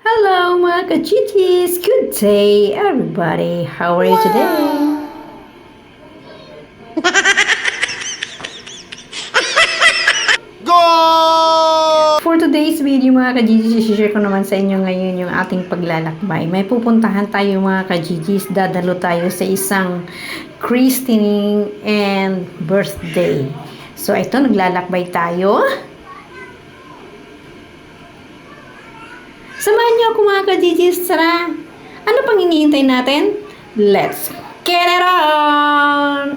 Hello mga ka-chichis! Good day everybody! How are you today? For today's video mga ka-chichis, share ko naman sa inyo ngayon yung ating paglalakbay. May pupuntahan tayo mga ka-chichis, dadalo tayo sa isang christening and birthday. So ito, naglalakbay tayo. Samahan niyo ako mga ka-GGs, tara! Ano pang hinihintay natin? Let's get it on!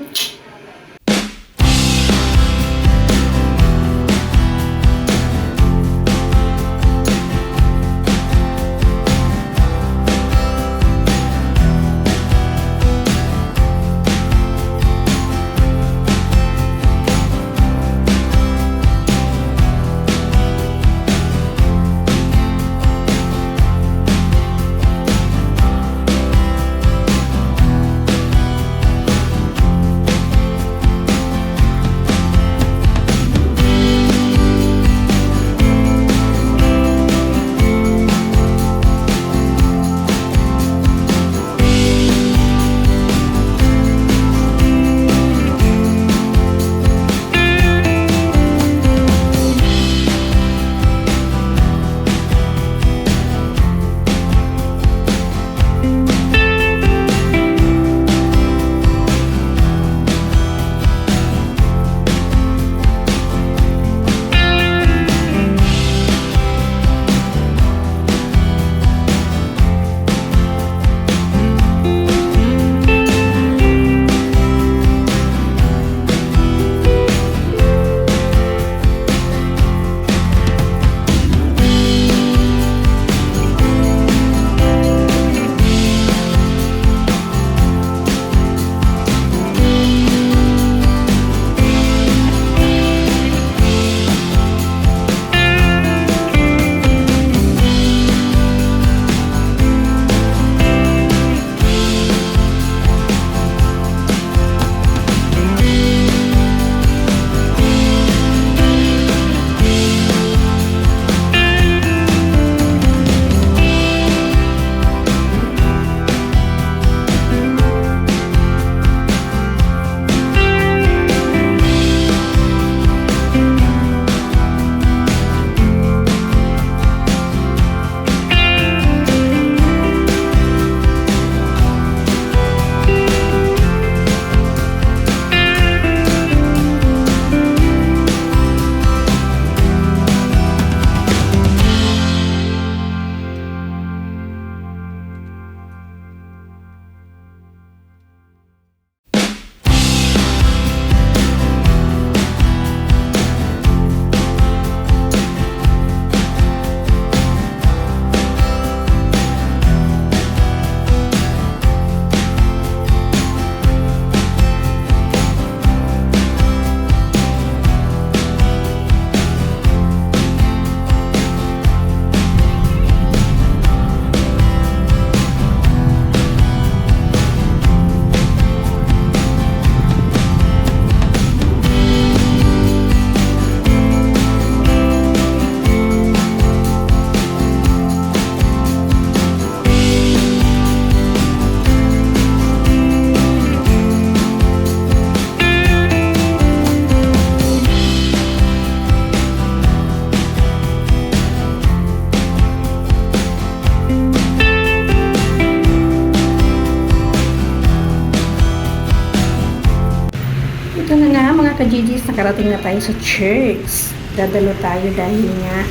Ito na nga mga ka-GGs, nakarating na tayo sa church. Dadalo tayo dahil nga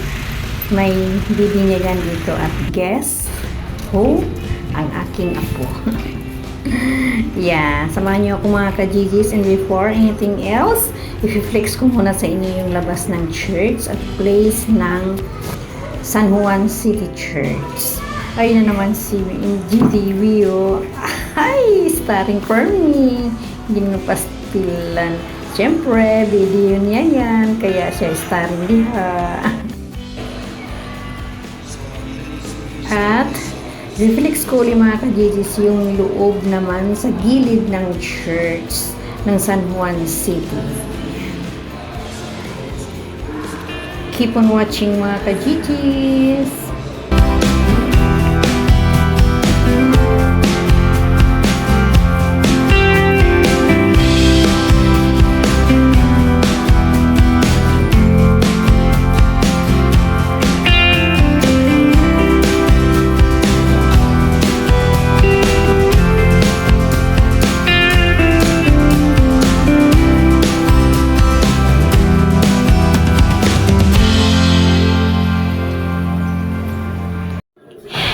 may bibinyagan dito at guess who? Ang aking apo. Yeah, samahan niyo ako mga ka-GGs, and before anything else, i-flex ko muna sa inyo yung labas ng church at place ng San Juan City Church. Ayun na naman si GTV, oh. Ay, starring for me. Hindi mo pastilan. Siyempre, video niya yan. Kaya siya starring diha. At reflex ko ulit mga ka-GGs yung loob naman sa gilid ng church ng San Juan City. Keep on watching mga ka-GGs.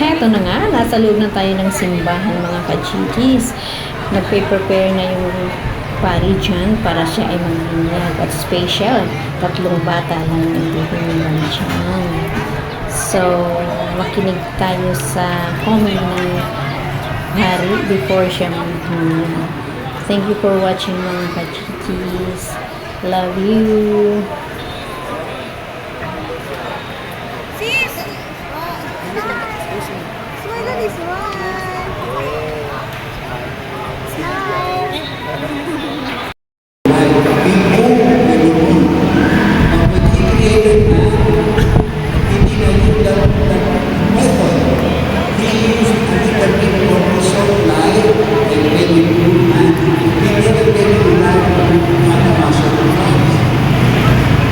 Heto na nga, nasa loob na tayo ng simbahan mga ka-GGs. Nagpe-prepare na yung pari dyan para siya ay magbinyag at special. 3 bata lang yung bibinyag dyan. So, makinig tayo sa comment ng hari before siya magbinyag. Thank you for watching mga ka-GGs. Love you. Smile na smile. Smile.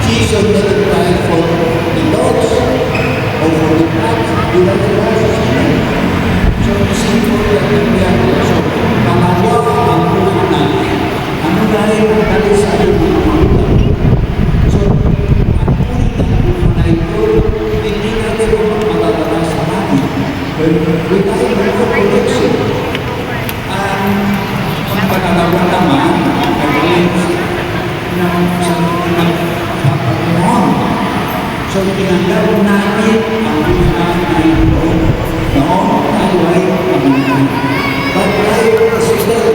Jesus doesn't die for the dogs or for the cats. He died for us. So it's important that we are also pangalawa ang buhay natin. Ano dahil natin sa ating buhay? So, ang buhay na ito, hindi natin magagawa sa natin. We die for protection. Ang pangalawa naman, so, tinanggap natin ang buhay na ito noong tayo ay pamilya. But tayo kasi tayo,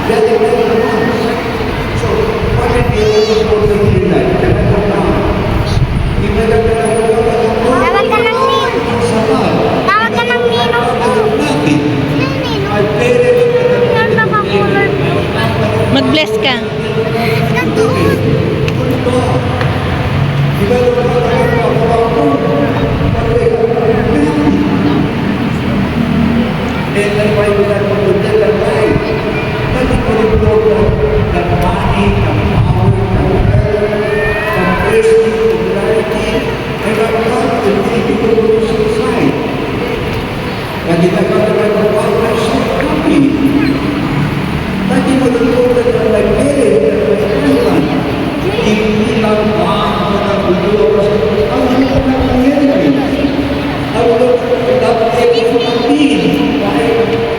dahil tayo naman. So, bakit yung po tayo nila? Tawag ka ng ninong. Tawag ka ng ninong ko. Yan ba makulot? Mag-bless ka. Nandun. Then that's why we have to tell them right. That's the program that money, the power, the prestige, popularity, and the love to take people to suicide. But kita katakan bahwa I so happy. Tadi menentukan dalam diri Tuhan. Ini lama kita berdua Allah akan mengirim. Allah dapat eksploitasi.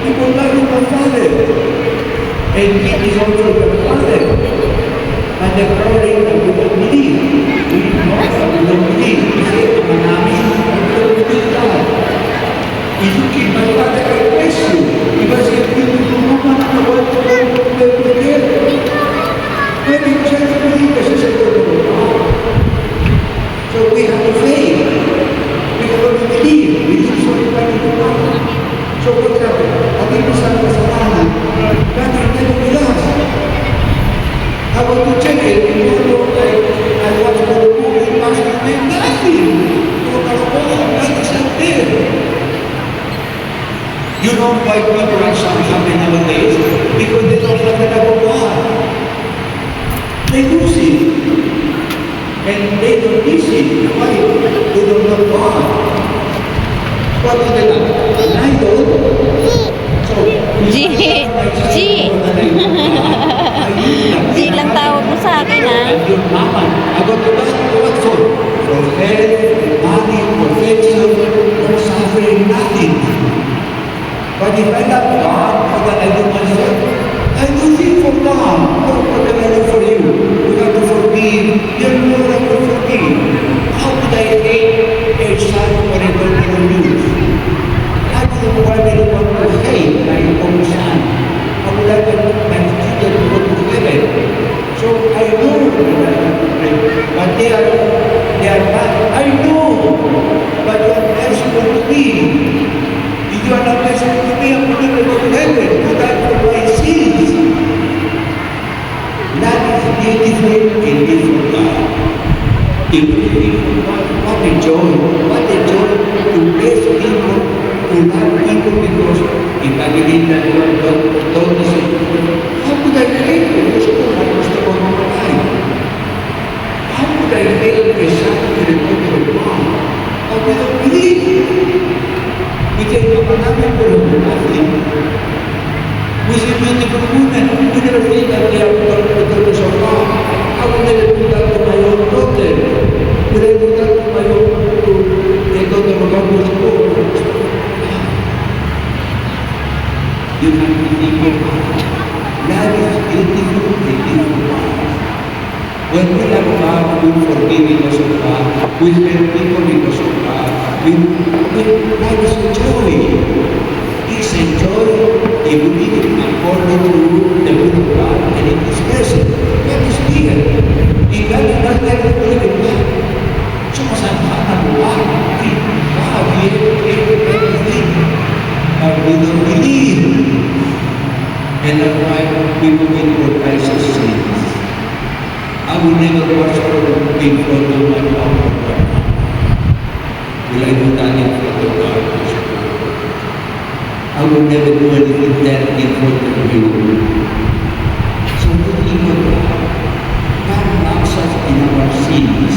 People love my father. And he is also your father. And the calling that we don't believe. We know that we don't believe. We say, Manami, we don't believe God. If you keep my father, I bless you. Because if you do not want to go to the then you just believe this is a good God. So we have to faith. We have to believe. We need to show you what to do. So what happened? Ating isang kasalanan, dati tayo bilas. How about to check it? You know, I watch the movie, Pastor, there's nothing. So, God is not there. You know why people are so happy nowadays? Because they don't have the love of God. They lose it. And they don't miss it. Why? They don't love God. What do they love? Idol? So, G. G lang tawag mo sa akin, ha? and your mama. I got to ask what for? For health, money, protection, for suffering, nothing. But if I love God, what can I do myself? I do things for God. What can I do for you? You have to forgive. You're more than to forgive. How could I hate what a joy to bless people, to love people, because if I believe that God told us, how could I fail? Gusto ko mamatay. How could I fail the Son to the Mother of God? How could I believe? We can naman po ng nothing. We see beautiful women. We never feel that they are the daughters of God. I will never do that to my own daughter. Will I do that to my own to the daughter of God who's poor? You have to think of God. Love is beautiful, beautiful. When we love God, we forgive because of God. We help people because of God. Life is a joy. It's a joy if we live according to the will of God and in His presence. God is here. If God is not there, we live in God. So masama mo ba? God, we have everything. But we don't believe. And that's why we commit all kinds of sins. I will never watch for in front of my mouth. Will I do that in front of God? I will never do anything that in front of you. So don't even God loves us in our sins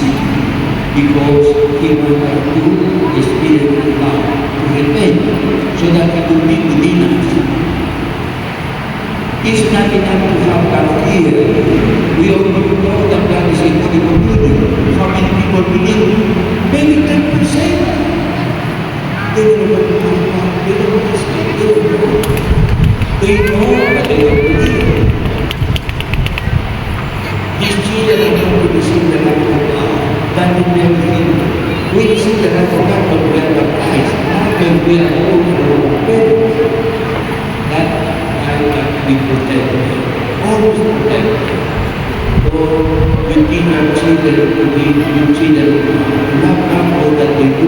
because He wants us to experience God, to repent, so that He will be within us. It's not enough to have God here. We all know that God is in the community. How many people believe? Maybe 10%. They don't know God. They don't understand. They don't know. They know, but they don't believe. These children know to receive the love of God. That will be everything. We receive the love of God when we are baptized, not when we are old for our parents. That be protected, always protected. So, you teach our children to be children, love God all that they do,